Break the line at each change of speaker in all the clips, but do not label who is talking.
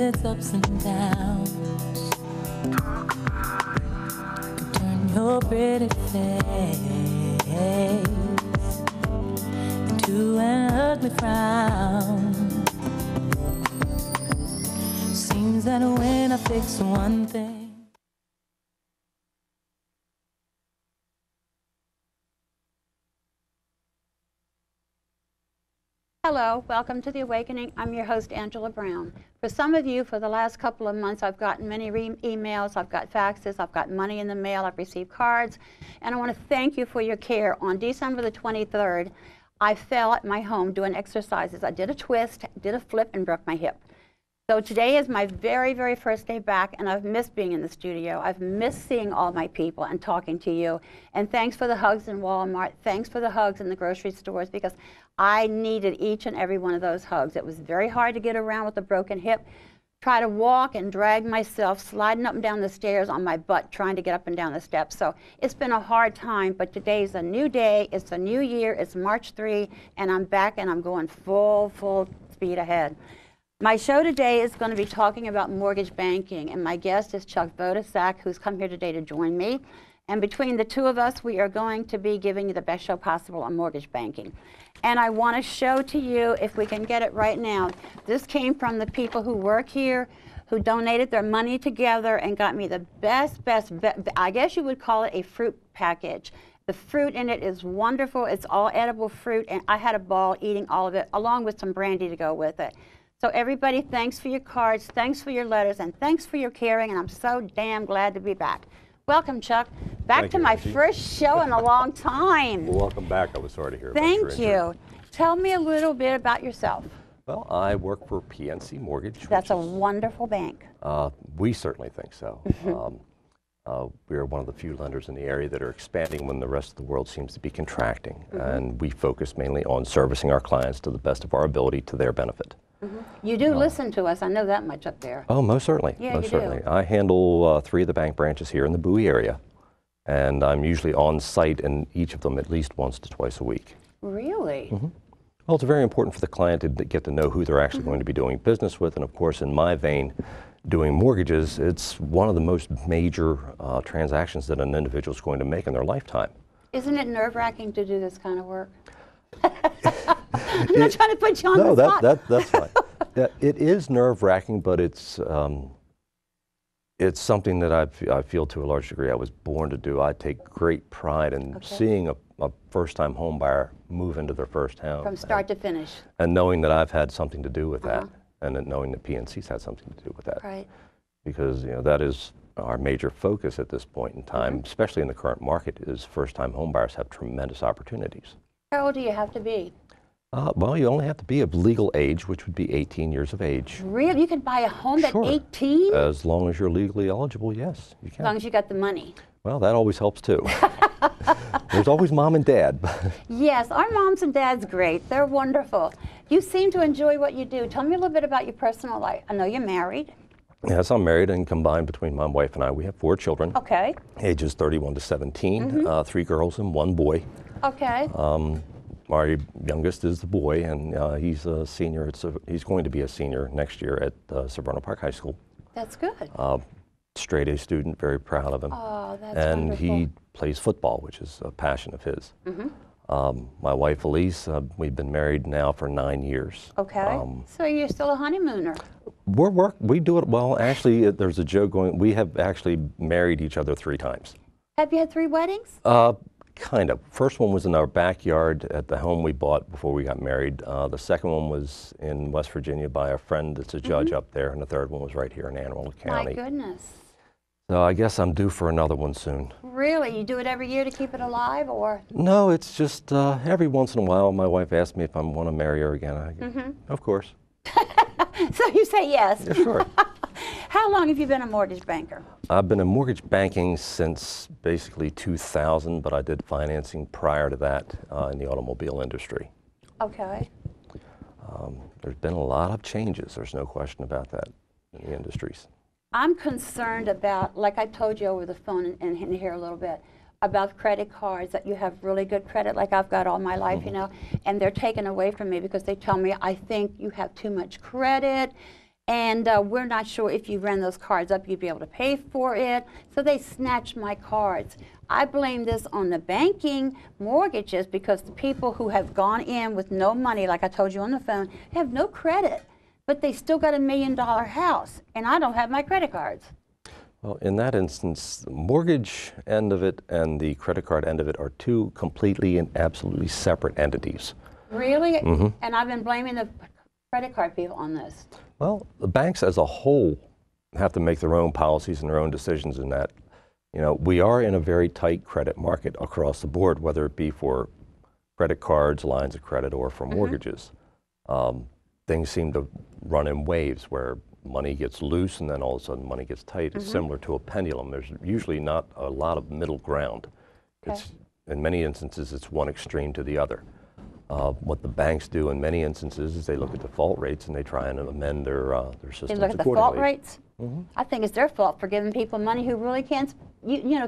its ups and downs. Turn your pretty face into an ugly frown. Seems that when I fix one thing.
Hello, welcome to The Awakening. I'm your host, Angela Brown. For some of you, for the last couple of months, I've gotten many emails, I've got faxes, I've got money in the mail, I've received cards, and I want to thank you for your care. On December the 23rd, I fell at my home doing exercises. I did a twist, did a flip, and broke my hip. So today is my very, very first day back, and I've missed being in the studio. I've missed seeing all my people and talking to you. And thanks for the hugs in Walmart. Thanks for the hugs in the grocery stores, because I needed each and every one of those hugs. It was very hard to get around with a broken hip. Try to walk and drag myself, sliding up and down the stairs on my butt, trying to get up and down the steps. So it's been a hard time, but today's a new day. It's a new year. It's March 3, and I'm back, and I'm going full speed ahead. My show today is going to be talking about mortgage banking, and my guest is Chuck Vodasak, who's come here today to join me. And between the two of us, we are going to be giving you the best show possible on mortgage banking. And I want to show to you, if we can get it right now, this came from the people who work here, who donated their money together and got me the best, I guess you would call it a fruit package. The fruit in it is wonderful. It's all edible fruit, and I had a ball eating all of it, along with some brandy to go with it. So everybody, thanks for your cards, thanks for your letters, and thanks for your caring, and I'm so damn glad to be back. Welcome, Chuck. Back to my first show in a long time.
Well, welcome back. I was sorry to hear about
your
injury.
Thank you. Tell me a little bit about yourself.
Well, I work for PNC Mortgage.
That's a wonderful bank.
We certainly think so. We are one of the few lenders in the area that are expanding when the rest of the world seems to be contracting. And we focus mainly on servicing our clients to the best of our ability to their benefit.
You do listen to us. I know that much up there.
Oh, most certainly.
Yeah,
most certainly. I handle 3 of the bank branches here in the Bowie area, and I'm usually on site in each of them at least once to twice a week.
Really?
Well, it's very important for the client to get to know who they're actually going to be doing business with, and of course, in my vein, doing mortgages, it's one of the most major transactions that an individual is going to make in their lifetime.
Isn't it nerve-wracking to do this kind of work? I'm not trying to put you on the spot.
That's fine. Yeah, it is nerve-wracking, but it's something that I feel to a large degree I was born to do. I take great pride in seeing a first-time home buyer move into their first home.
From start to finish.
And knowing that I've had something to do with that, and then knowing that PNC's had something to do with that.
Right.
Because that is our major focus at this point in time, especially in the current market, is first-time home buyers have tremendous opportunities.
How old do you have to be?
Well, you only have to be of legal age, which would be 18 years of age.
Really? You can buy a home at 18?
As long as you're legally eligible, yes, you can.
As long as you got the money.
Well, that always helps too. There's always mom and dad.
Yes, our moms and dads great. They're wonderful. You seem to enjoy what you do. Tell me a little bit about your personal life. I know you're married.
Yes, I'm married, and combined between my wife and I, we have 4 children.
Okay.
Ages 31 to 17, 3 girls and 1 boy.
Okay.
My youngest is the boy, and he's a senior. He's going to be a senior next year at Severna Park High School.
That's good.
Straight A student, very proud of him.
Oh, that's
and
wonderful.
He plays football, which is a passion of his. My wife, Elise, we've been married now for 9 years.
Okay. So you're still a honeymooner?
We do it well. Actually, there's a joke going. We have actually married each other 3 times.
Have you had 3 weddings?
Kind of. First one was in our backyard at the home we bought before we got married. The second one was in West Virginia by a friend that's a judge up there, and the third one was right here in Anne Arundel County.
My goodness.
So I guess I'm due for another one soon.
Really? You do it every year to keep it alive, or?
No, it's just every once in a while my wife asks me if I want to marry her again. I go, of course.
So you say yes?
Yeah, sure.
How long have you been a mortgage banker?
I've been in mortgage banking since basically 2000, but I did financing prior to that in the automobile industry.
Okay.
There's been a lot of changes, there's no question about that in the industries.
I'm concerned about, like I told you over the phone and here a little bit, about credit cards, that you have really good credit, like I've got all my life, you know, and they're taken away from me because they tell me, I think you have too much credit, and we're not sure if you ran those cards up, you'd be able to pay for it. So they snatched my cards. I blame this on the banking mortgages because the people who have gone in with no money, like I told you on the phone, have no credit, but they still got $1 million house, and I don't have my credit cards.
Well, in that instance, the mortgage end of it and the credit card end of it are two completely and absolutely separate entities.
Really?
Mm-hmm.
And I've been blaming the credit card people on this.
Well, the banks as a whole have to make their own policies and their own decisions in that. You know, we are in a very tight credit market across the board, whether it be for credit cards, lines of credit, or for mortgages. Things seem to run in waves where money gets loose and then all of a sudden money gets tight. It's similar to a pendulum. There's usually not a lot of middle ground. It's, in many instances, it's one extreme to the other. What the banks do in many instances is they look at default rates and they try and amend their systems accordingly.
They look at the default rates? I think it's their fault for giving people money who really can't,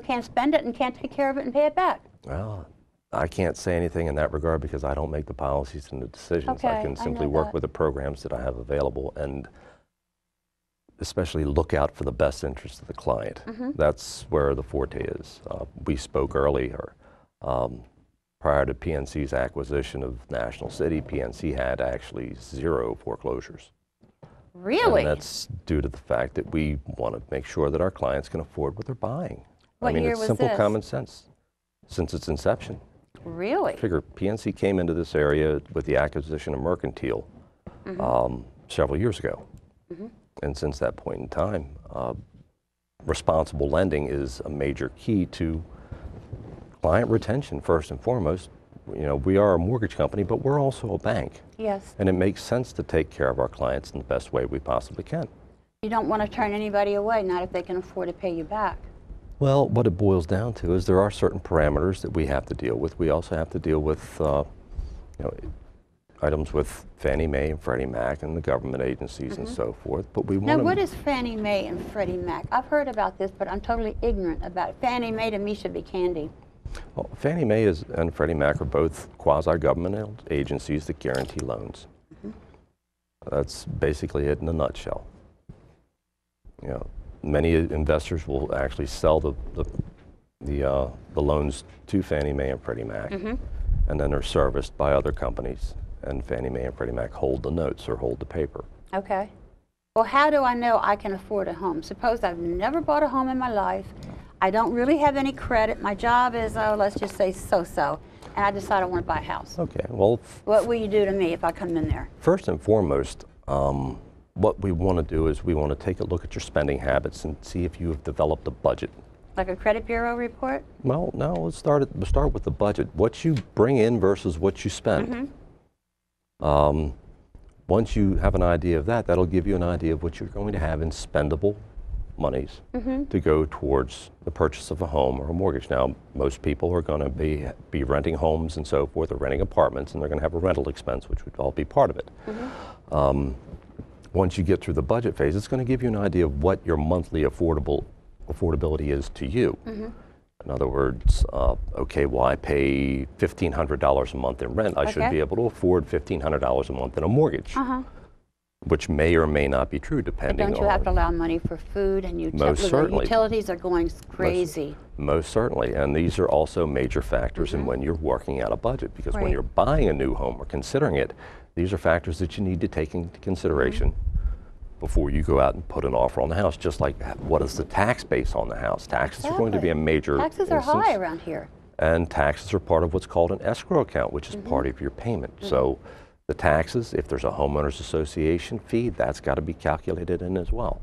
can't spend it and can't take care of it and pay it back.
Well, I can't say anything in that regard because I don't make the policies and the decisions.
Okay,
I can simply work with the programs that I have available and especially look out for the best interest of the client. That's where the forte is. We spoke earlier. Prior to PNC's acquisition of National City, PNC had actually 0 foreclosures.
Really?
And that's due to the fact that we want to make sure that our clients can afford what they're buying.
What
I mean,
year
it's
was
simple
this?
common sense since its inception.
Really?
Figure PNC came into this area with the acquisition of Mercantile several years ago. And since that point in time, responsible lending is a major key to client retention, first and foremost. You know, we are a mortgage company, but we're also a bank.
Yes.
And it makes sense to take care of our clients in the best way we possibly can.
You don't want to turn anybody away, not if they can afford to pay you back.
Well, what it boils down to is there are certain parameters that we have to deal with. We also have to deal with, items with Fannie Mae and Freddie Mac and the government agencies and so forth. But we want
Now, what is Fannie Mae and Freddie Mac? I've heard about this, but I'm totally ignorant about it. Fannie Mae to me should be candy.
Well, Fannie Mae and Freddie Mac are both quasi-governmental agencies that guarantee loans. That's basically it in a nutshell. You know, many investors will actually sell the loans to Fannie Mae and Freddie Mac, and then they're serviced by other companies, and Fannie Mae and Freddie Mac hold the notes or hold the paper.
Okay. Well, how do I know I can afford a home? Suppose I've never bought a home in my life. I don't really have any credit. My job is, let's just say so-so, and I decide I want to buy a house.
Okay, well,
What will you do to me if I come in there?
first and foremost, what we want to do is we want to take a look at your spending habits and see if you have developed a budget.
Like a credit bureau report?
Well, no, let's start with the budget. What you bring in versus what you spend. Once you have an idea of that, that'll give you an idea of what you're going to have in spendable monies to go towards the purchase of a home or a mortgage. Now, most people are going to be renting homes and so forth, or renting apartments, and they're going to have a rental expense, which would all be part of it. Once you get through the budget phase, it's going to give you an idea of what your monthly affordability is to you. In other words, okay, well, I pay $1,500 a month in rent. I should be able to afford $1,500 a month in a mortgage, which may or may not be true depending on...
Don't you have to allow money for food and utilities are going crazy?
Most certainly, and these are also major factors in when you're working out a budget, because when you're buying a new home or considering it, these are factors that you need to take into consideration before you go out and put an offer on the house. Just like, what is the tax base on the house? Taxes are going to be a major
Taxes are high around here.
And taxes are part of what's called an escrow account, which is part of your payment. So the taxes, if there's a homeowners association fee, that's got to be calculated in as well.